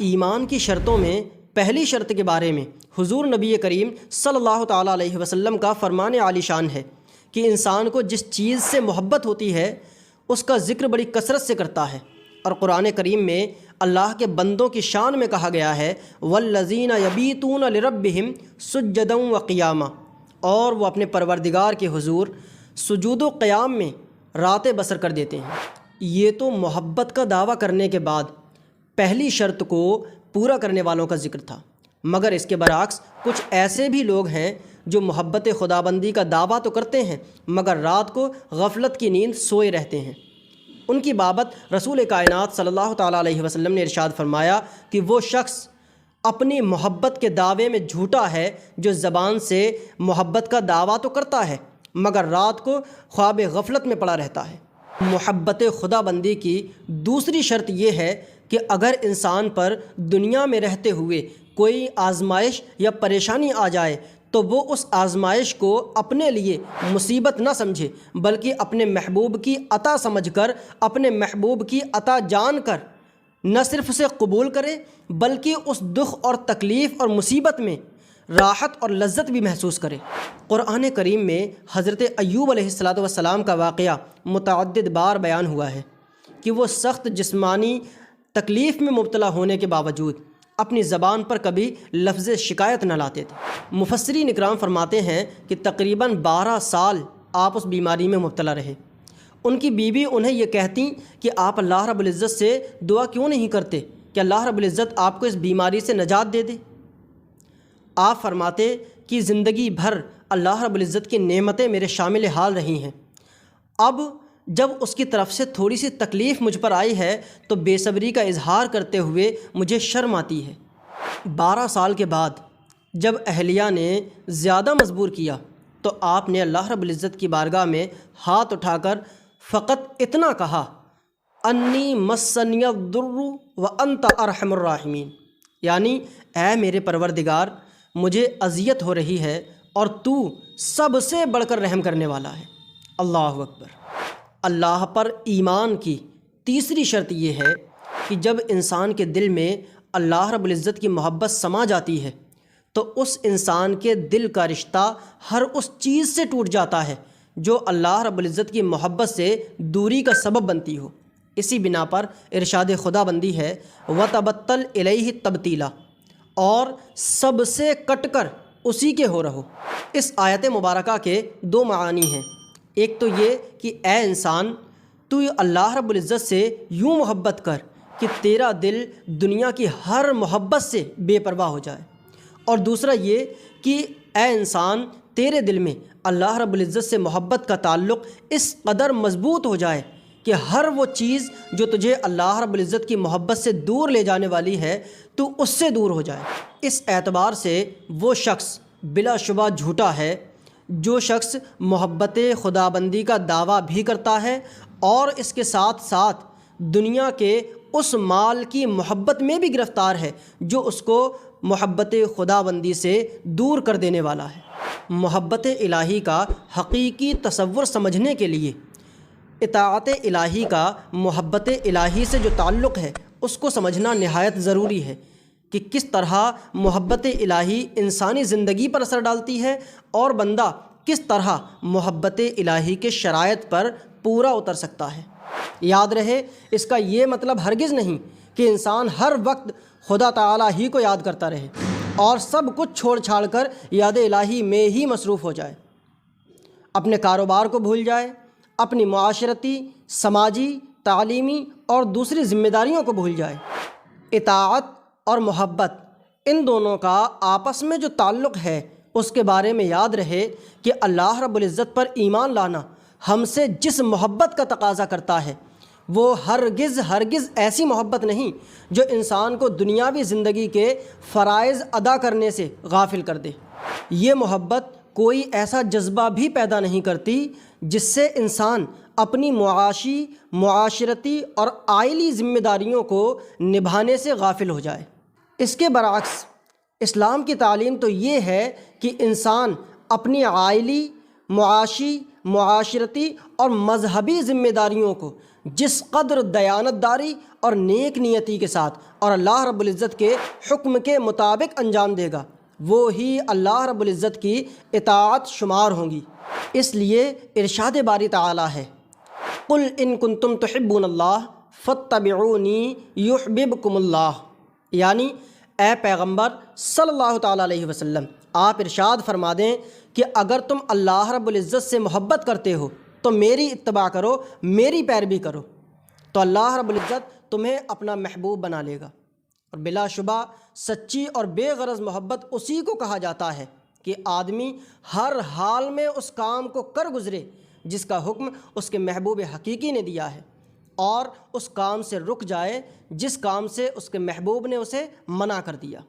ایمان کی شرطوں میں پہلی شرط کے بارے میں حضور نبی کریم صلی اللہ تعالیٰ علیہ وسلم کا فرمان عالی شان ہے کہ انسان کو جس چیز سے محبت ہوتی ہے اس کا ذکر بڑی کثرت سے کرتا ہے، اور قرآن کریم میں اللہ کے بندوں کی شان میں کہا گیا ہے والذین یبیتون لربہم سجدا وقیاما، اور وہ اپنے پروردگار کے حضور سجود و قیام میں راتیں بسر کر دیتے ہیں۔ یہ تو محبت کا دعویٰ کرنے کے بعد پہلی شرط کو پورا کرنے والوں کا ذکر تھا، مگر اس کے برعکس کچھ ایسے بھی لوگ ہیں جو محبت خدابندی کا دعویٰ تو کرتے ہیں مگر رات کو غفلت کی نیند سوئے رہتے ہیں۔ ان کی بابت رسول کائنات صلی اللہ تعالیٰ علیہ وسلم نے ارشاد فرمایا کہ وہ شخص اپنی محبت کے دعوے میں جھوٹا ہے جو زبان سے محبت کا دعویٰ تو کرتا ہے مگر رات کو خواب غفلت میں پڑا رہتا ہے۔ محبت خدا بندی کی دوسری شرط یہ ہے کہ اگر انسان پر دنیا میں رہتے ہوئے کوئی آزمائش یا پریشانی آ جائے تو وہ اس آزمائش کو اپنے لیے مصیبت نہ سمجھے بلکہ اپنے محبوب کی عطا سمجھ کر، اپنے محبوب کی عطا جان کر نہ صرف اسے قبول کرے بلکہ اس دکھ اور تکلیف اور مصیبت میں راحت اور لذت بھی محسوس کرے۔ قرآن کریم میں حضرت ایوب علیہ السلام کا واقعہ متعدد بار بیان ہوا ہے کہ وہ سخت جسمانی تکلیف میں مبتلا ہونے کے باوجود اپنی زبان پر کبھی لفظ شکایت نہ لاتے تھے۔ مفسرین اکرام فرماتے ہیں کہ تقریباً 12 سال آپ اس بیماری میں مبتلا رہے۔ ان کی بیوی انہیں یہ کہتی کہ آپ اللہ رب العزت سے دعا کیوں نہیں کرتے کہ اللہ رب العزت آپ کو اس بیماری سے نجات دے دے؟ آپ فرماتے کہ زندگی بھر اللہ رب العزت کی نعمتیں میرے شامل حال رہی ہیں، اب جب اس کی طرف سے تھوڑی سی تکلیف مجھ پر آئی ہے تو بے صبری کا اظہار کرتے ہوئے مجھے شرم آتی ہے۔ 12 سال کے بعد جب اہلیہ نے زیادہ مجبور کیا تو آپ نے اللہ رب العزت کی بارگاہ میں ہاتھ اٹھا کر فقط اتنا کہا انی مسنی الضر وانت ارحم الراحمین، یعنی اے میرے پروردگار مجھے اذیت ہو رہی ہے اور تو سب سے بڑھ کر رحم کرنے والا ہے۔ اللہ اکبر۔ اللہ پر ایمان کی تیسری شرط یہ ہے کہ جب انسان کے دل میں اللہ رب العزت کی محبت سما جاتی ہے تو اس انسان کے دل کا رشتہ ہر اس چیز سے ٹوٹ جاتا ہے جو اللہ رب العزت کی محبت سے دوری کا سبب بنتی ہو۔ اسی بنا پر ارشاد خدا بندی ہے وَتَبَتَّلْ إِلَيْهِ تَبْتِيلًا، اور سب سے کٹ کر اسی کے ہو رہو۔ اس آیت مبارکہ کے 2 معانی ہیں۔ ایک تو یہ کہ اے انسان تو اللہ رب العزت سے یوں محبت کر کہ تیرا دل دنیا کی ہر محبت سے بے پرواہ ہو جائے، اور دوسرا یہ کہ اے انسان تیرے دل میں اللہ رب العزت سے محبت کا تعلق اس قدر مضبوط ہو جائے کہ ہر وہ چیز جو تجھے اللہ رب العزت کی محبت سے دور لے جانے والی ہے تو اس سے دور ہو جائے۔ اس اعتبار سے وہ شخص بلا شبہ جھوٹا ہے جو شخص محبت خدابندی کا دعویٰ بھی کرتا ہے اور اس کے ساتھ ساتھ دنیا کے اس مال کی محبت میں بھی گرفتار ہے جو اس کو محبت خدابندی سے دور کر دینے والا ہے۔ محبت الہی کا حقیقی تصور سمجھنے کے لیے اطاعت الہی کا محبت الہی سے جو تعلق ہے اس کو سمجھنا نہایت ضروری ہے کہ کس طرح محبت الہی انسانی زندگی پر اثر ڈالتی ہے اور بندہ کس طرح محبت الہی کے شرائط پر پورا اتر سکتا ہے۔ یاد رہے اس کا یہ مطلب ہرگز نہیں کہ انسان ہر وقت خدا تعالیٰ ہی کو یاد کرتا رہے اور سب کچھ چھوڑ چھاڑ کر یاد الہی میں ہی مصروف ہو جائے، اپنے کاروبار کو بھول جائے، اپنی معاشرتی، سماجی، تعلیمی اور دوسری ذمہ داریوں کو بھول جائے۔ اطاعت اور محبت ان دونوں کا آپس میں جو تعلق ہے اس کے بارے میں یاد رہے کہ اللہ رب العزت پر ایمان لانا ہم سے جس محبت کا تقاضا کرتا ہے وہ ہرگز ایسی محبت نہیں جو انسان کو دنیاوی زندگی کے فرائض ادا کرنے سے غافل کر دے۔ یہ محبت کوئی ایسا جذبہ بھی پیدا نہیں کرتی جس سے انسان اپنی معاشی، معاشرتی اور عائلی ذمہ داریوں کو نبھانے سے غافل ہو جائے۔ اس کے برعکس اسلام کی تعلیم تو یہ ہے کہ انسان اپنی عائلی، معاشی، معاشرتی اور مذہبی ذمہ داریوں کو جس قدر دیانت داری اور نیک نیتی کے ساتھ اور اللہ رب العزت کے حکم کے مطابق انجام دے گا، وہ ہی اللہ رب العزت کی اطاعت شمار ہوں گی۔ اس لیے ارشاد باری تعالی ہے، قل ان کنتم تحبون اللہ فاتبعونی یحببکم اللہ، یعنی اے پیغمبر صلی اللہ تعالیٰ علیہ وسلم، آپ ارشاد فرما دیں کہ اگر تم اللہ رب العزت سے محبت کرتے ہو تو میری اتباع کرو، میری پیروی کرو، تو اللہ رب العزت تمہیں اپنا محبوب بنا لے گا۔ اور بلا شبہ سچی اور بے غرض محبت اسی کو کہا جاتا ہے کہ آدمی ہر حال میں اس کام کو کر گزرے جس کا حکم اس کے محبوب حقیقی نے دیا ہے، اور اس کام سے رک جائے جس کام سے اس کے محبوب نے اسے منع کر دیا۔